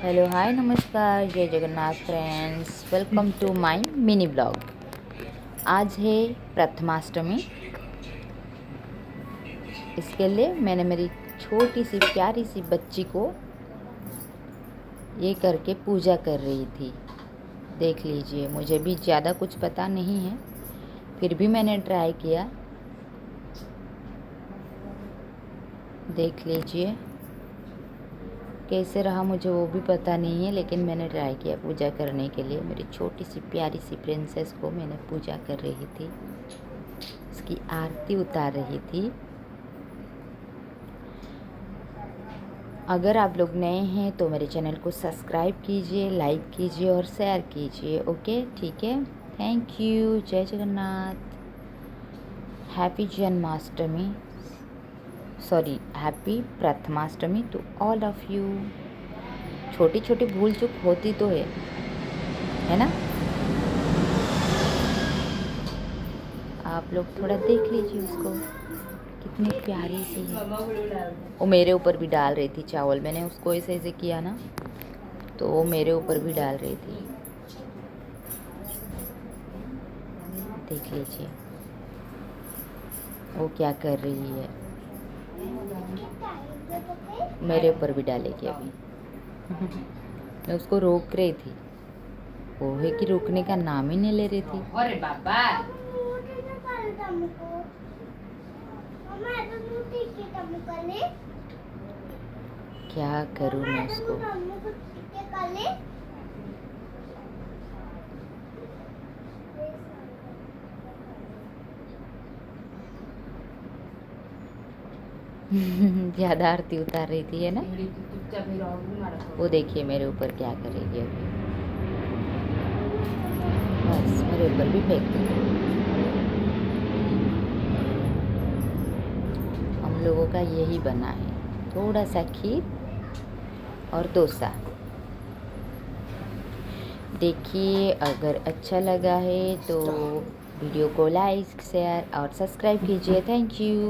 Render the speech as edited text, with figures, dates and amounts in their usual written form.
Hello hi नमस्कार जय Jagannath friends, welcome to my mini blog. आज है प्रथमाष्टमी। इसके लिए मैंने मेरी छोटी सी प्यारी सी बच्ची को ये करके पूजा कर रही थी। देख लीजिए, मुझे भी ज़्यादा कुछ पता नहीं है, फिर भी मैंने ट्राई किया। देख लीजिए कैसे रहा, मुझे वो भी पता नहीं है, लेकिन मैंने ट्राई किया पूजा करने के लिए। मेरी छोटी सी प्यारी सी प्रिंसेस को मैंने पूजा कर रही थी, उसकी आरती उतार रही थी। अगर आप लोग नए हैं तो मेरे चैनल को सब्सक्राइब कीजिए, लाइक कीजिए और शेयर कीजिए। ओके, ठीक है। Thank you. जय Jagannath. Happy Janmashtami, sorry happy Prathamashtami to all of you. छोटी छोटी भूल चूक होती तो है ना। आप लोग थोड़ा देख लीजिए उसको, कितनी प्यारी सी है। वो मेरे ऊपर भी डाल रही थी चावल, मैंने उसको ऐसे ऐसे किया ना, तो वो मेरे ऊपर भी डाल रही थी। देख लीजिए वो क्या कर रही है। मेरे ऊपर भी डालेगी अभी। मैं उसको रोक रही थी, वो है कि रोकने का नाम ही नहीं ले रही थी। अरे बाबा, क्या करूँ मैं उसको। ज़्यादा आरती उतार रही थी, है ना। वो देखिए मेरे ऊपर क्या करेगी अभी। बस मेरे ऊपर भी फेंक दी। हम लोगों का यही बना है, थोड़ा सा खीर और डोसा। देखिए, अगर अच्छा लगा है तो वीडियो को लाइक शेयर और सब्सक्राइब कीजिए। Thank you.